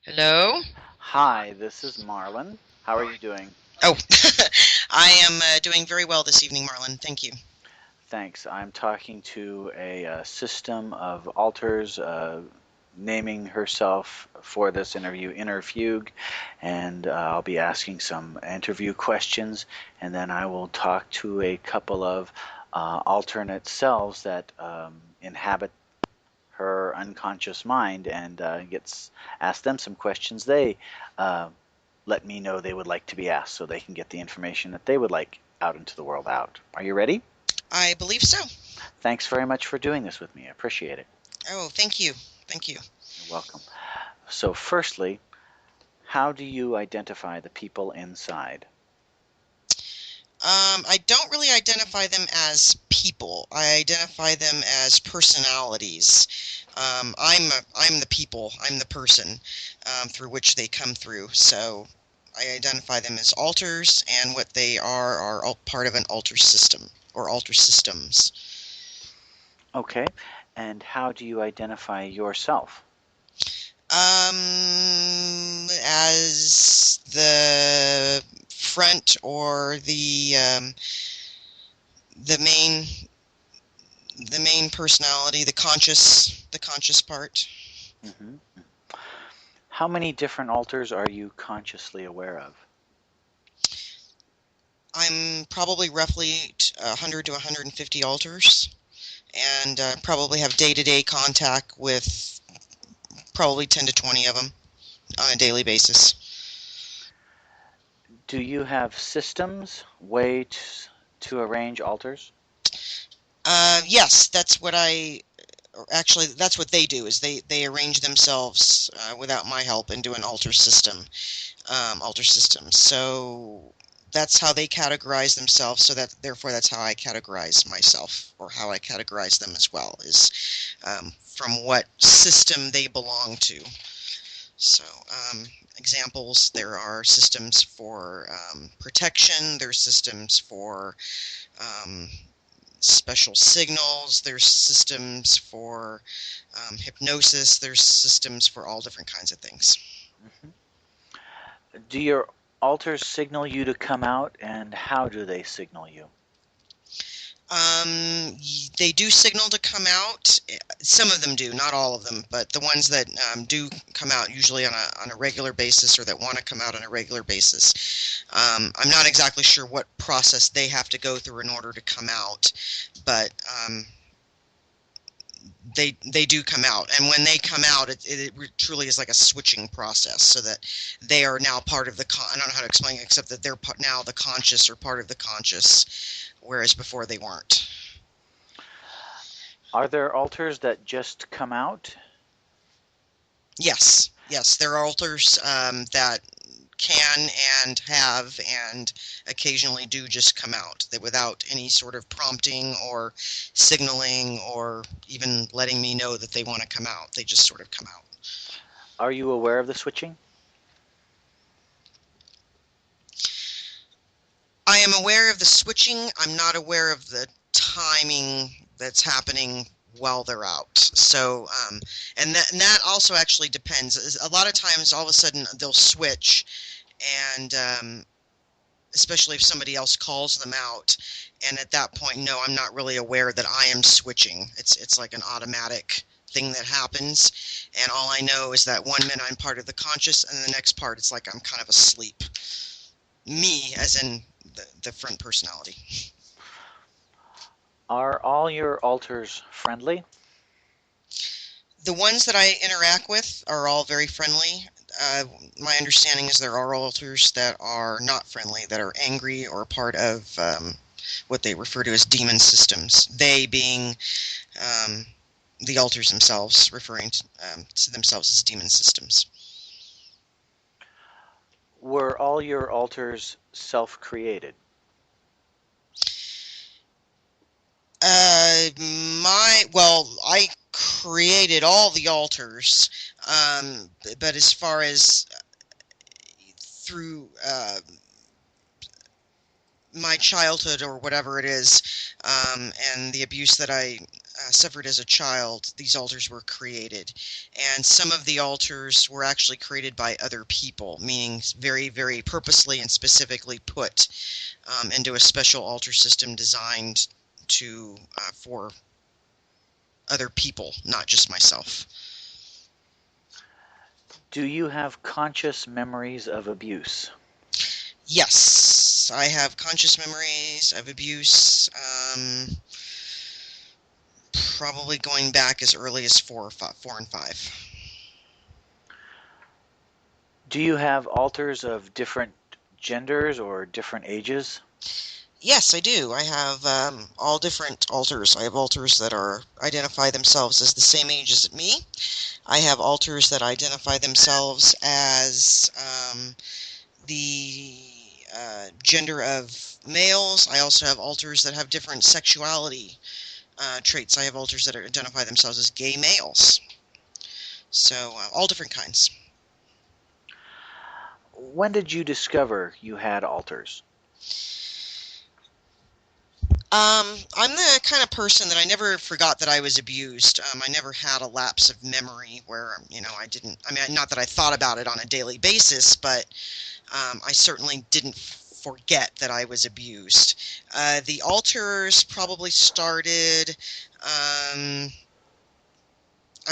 Hello? Hi, this is Marlon. How are you doing? Oh, I am doing very well this evening, Marlon. Thank you. Thanks. I'm talking to a system of alters, naming herself for this interview Inner Fugue, and I'll be asking some interview questions, and then I will talk to a couple of alternate selves that inhabit her unconscious mind and gets ask them some questions they uh, let me know they would like to be asked so they can get the information that they would like out into the world out. Are you ready? I believe so. Thanks very much for doing this with me. I appreciate it. Oh, thank you. Thank you. You're welcome. So, firstly, how do you identify the people inside? I don't really identify them as people. I identify them as personalities. I'm the people. I'm the person through which they come through. So I identify them as alters, and what they are part of an alter system or alter systems. Okay. And how do you identify yourself? As the front or the main the main personality, the conscious part. Hmm. How many different alters are you consciously aware of? I'm probably roughly 100 to 150 alters, and probably have day-to-day contact with probably 10 to 20 of them on a daily basis. Do you have systems, ways to arrange alters? Yes, that's what I actually that's what they do is they arrange themselves without my help into an alter system. So that's how they categorize themselves. So that therefore that's how I categorize myself, or how I categorize them as well, is from what system they belong to. So examples: there are systems for protection. There's systems for um, special signals. There's systems for hypnosis. There's systems for all different kinds of things. Hmm. Do your alters signal you to come out, and how do they signal you? They do signal to come out. Some of them do, not all of them, but the ones that do come out usually on a regular basis, or that want to come out on a regular basis. I'm not exactly sure what process they have to go through in order to come out, but they do come out, and when they come out, it truly is like a switching process, so that they are now part of I don't know how to explain it, except that they're now the conscious, or part of the conscious, whereas before they weren't. Are there alters that just come out? Yes, yes, there are alters that can and have and occasionally do just come out, that without any sort of prompting or signaling or even letting me know that they want to come out. They just sort of come out. Are you aware of the switching? I am aware of the switching. I'm not aware of the timing that's happening while they're out. So, and that also actually depends. A lot of times, all of a sudden, they'll switch, and especially if somebody else calls them out. And at that point, no, I'm not really aware that I am switching. It's like an automatic thing that happens, and all I know is that 1 minute I'm part of the conscious, and the next part it's like I'm kind of asleep. Me, as in the front personality. Are all your alters friendly? The ones that I interact with are all very friendly. My understanding is there are alters that are not friendly, that are angry, or part of what they refer to as demon systems. They being um, the alters themselves, referring to themselves as demon systems. Were all your alters self-created? I created all the alters, but as far as through my childhood or whatever it is, and the abuse that I suffered as a child, these alters were created. And some of the alters were actually created by other people, meaning very, very purposely and specifically put into a special alter system designed to for other people, not just myself. Do you have conscious memories of abuse? Yes, I have conscious memories of abuse, probably going back as early as 4 and 5. Do you have alters of different genders or different ages? Yes, I do. I have all different alters. I have alters that identify themselves as the same age as me. I have alters that identify themselves as the gender of males. I also have alters that have different sexuality traits. I have alters that identify themselves as gay males. So all different kinds. When did you discover you had alters? I'm the kind of person that I never forgot that I was abused. I never had a lapse of memory where, I didn't, I mean, not that I thought about it on a daily basis, but I certainly didn't forget that I was abused. The alters probably started, I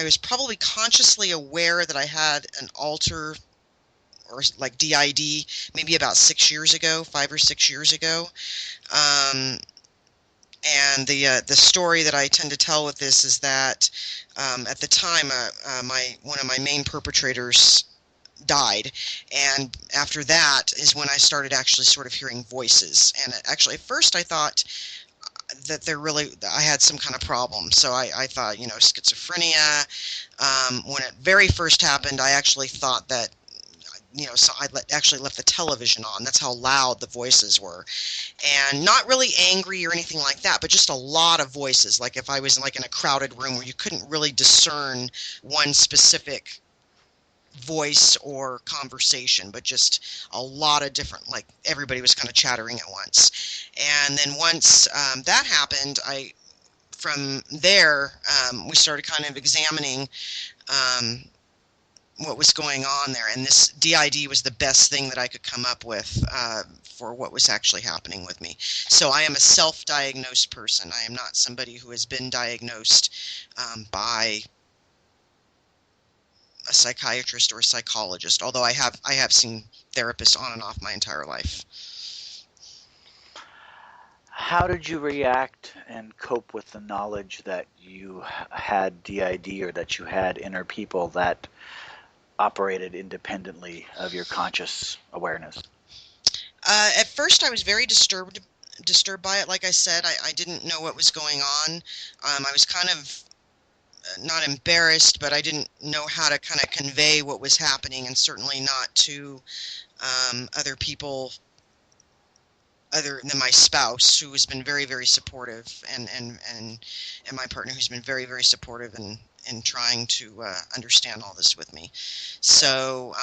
was probably consciously aware that I had an alter or like DID maybe about 6 years ago, 5 or 6 years ago. Um, And the story that I tend to tell with this is that at the time, one of my main perpetrators died, and after that is when I started actually sort of hearing voices. And actually, at first, I thought that I had some kind of problem. So I thought, schizophrenia. When it very first happened, I actually thought that. So I actually left the television on. That's how loud the voices were. And not really angry or anything like that, but just a lot of voices. Like if I was like in a crowded room where you couldn't really discern one specific voice or conversation, but just a lot of different, like everybody was kind of chattering at once. And then once that happened, from there, we started kind of examining um, what was going on there, and this DID was the best thing that I could come up with for what was actually happening with me. So I am a self-diagnosed person. I am not somebody who has been diagnosed by a psychiatrist or a psychologist, although I have seen therapists on and off my entire life. How did you react and cope with the knowledge that you had DID or that you had inner people that operated independently of your conscious awareness? At first, I was very disturbed by it. Like I said, I didn't know what was going on. I was kind of not embarrassed, but I didn't know how to kind of convey what was happening, and certainly not to other people other than my spouse, who has been very, very supportive, and my partner, who's been very, very supportive in trying to understand all this with me. So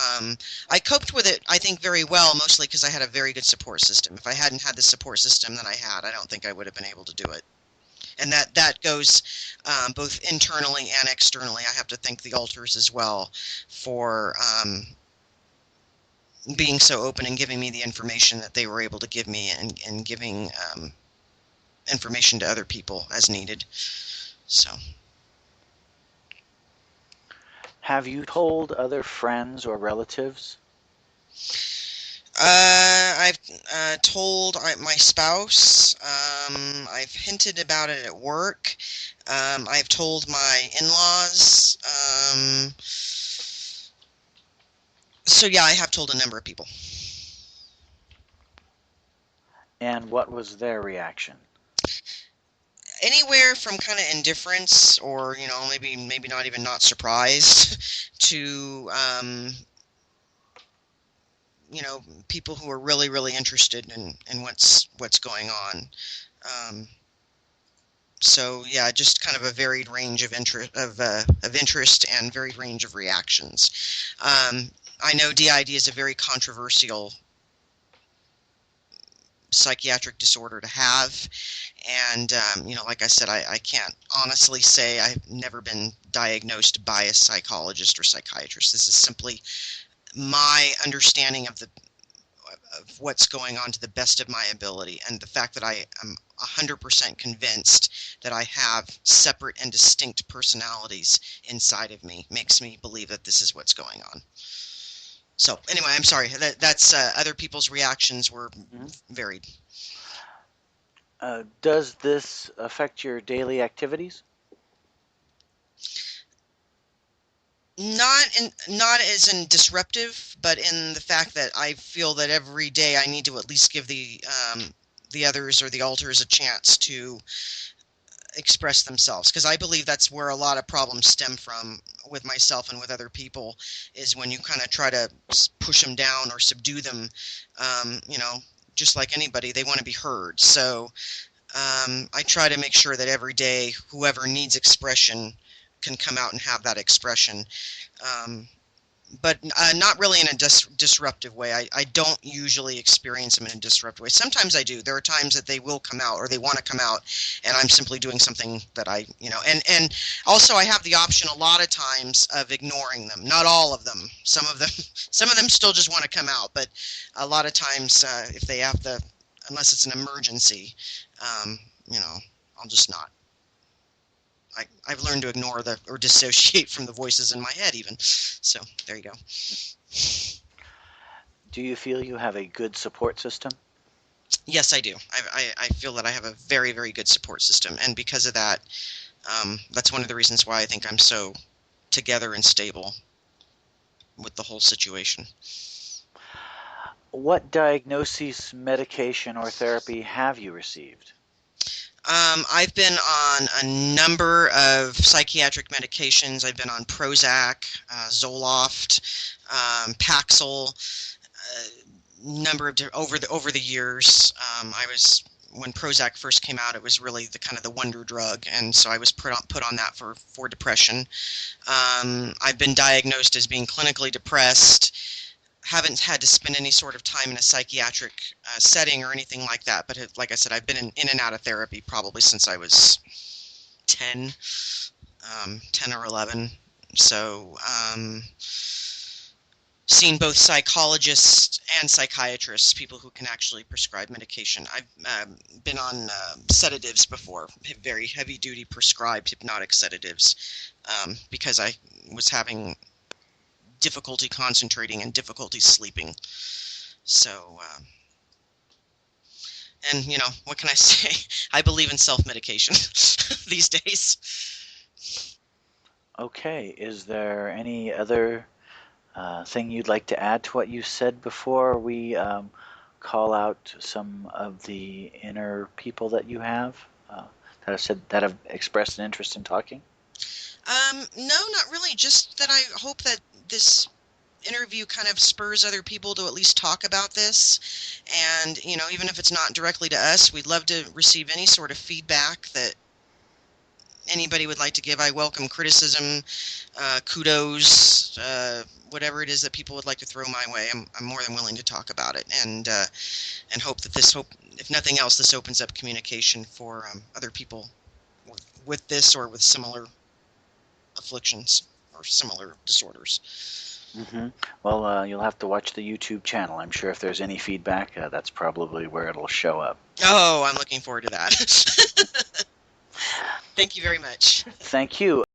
I coped with it, I think, very well, mostly because I had a very good support system. If I hadn't had the support system that I had, I don't think I would have been able to do it. And that goes both internally and externally. I have to thank the alters as well for being so open and giving me the information that they were able to give me, and giving information to other people as needed. So. Have you told other friends or relatives? I've told my spouse. I've hinted about it at work. I've told my in-laws. So yeah, I have told a number of people. And what was their reaction? Anywhere from kind of indifference, or maybe not even not surprised, to people who are really, really interested in what's going on. So yeah, just kind of a varied range of interest and varied range of reactions. I know DID is a very controversial psychiatric disorder to have. And, like I said, I can't honestly say I've never been diagnosed by a psychologist or psychiatrist. This is simply my understanding of what's going on to the best of my ability, and the fact that I am 100% convinced that I have separate and distinct personalities inside of me makes me believe that this is what's going on. So anyway, I'm sorry. That's other people's reactions were varied. Does this affect your daily activities? Not as in disruptive, but in the fact that I feel that every day I need to at least give the others or the alters a chance to express themselves, because I believe that's where a lot of problems stem from with myself and with other people, is when you kind of try to push them down or subdue them. Just like anybody, they want to be heard. So I try to make sure that every day whoever needs expression can come out and have that expression, but not really in a disruptive way. I don't usually experience them in a disruptive way. Sometimes I do. There are times that they will come out or they want to come out, and I'm simply doing something that and also I have the option a lot of times of ignoring them. Not all of them. Some of them still just want to come out, but a lot of times if they have unless it's an emergency, I'll just not. I've learned to ignore or dissociate from the voices in my head even. So there you go. Do you feel you have a good support system? Yes, I do. I feel that I have a very, very good support system. And because of that, that's one of the reasons why I think I'm so together and stable with the whole situation. What diagnoses, medication, or therapy have you received? I've been on a number of psychiatric medications. I've been on Prozac, Zoloft, Paxil, number of over the years. When Prozac first came out, it was really the kind of the wonder drug, and so I was put on that for depression. I've been diagnosed as being clinically depressed. Haven't had to spend any sort of time in a psychiatric setting or anything like that, but like I said, I've been in and out of therapy probably since I was 10 or 11. So seen both psychologists and psychiatrists, people who can actually prescribe medication. I've been on sedatives before, very heavy-duty prescribed hypnotic sedatives, because I was having difficulty concentrating and difficulty sleeping. So, and what can I say? I believe in self-medication these days. Okay, is there any other thing you'd like to add to what you said before we call out some of the inner people that you have that have expressed an interest in talking? No, not really. Just that I hope that this interview kind of spurs other people to at least talk about this. And, even if it's not directly to us, we'd love to receive any sort of feedback that anybody would like to give. I welcome criticism, kudos, whatever it is that people would like to throw my way. I'm more than willing to talk about it, and hope that if nothing else, this opens up communication for other people with this or with similar afflictions or similar disorders. Well, you'll have to watch the YouTube channel. I'm sure if there's any feedback, that's probably where it'll show up. Oh, I'm looking forward to that. Thank you very much. Thank you.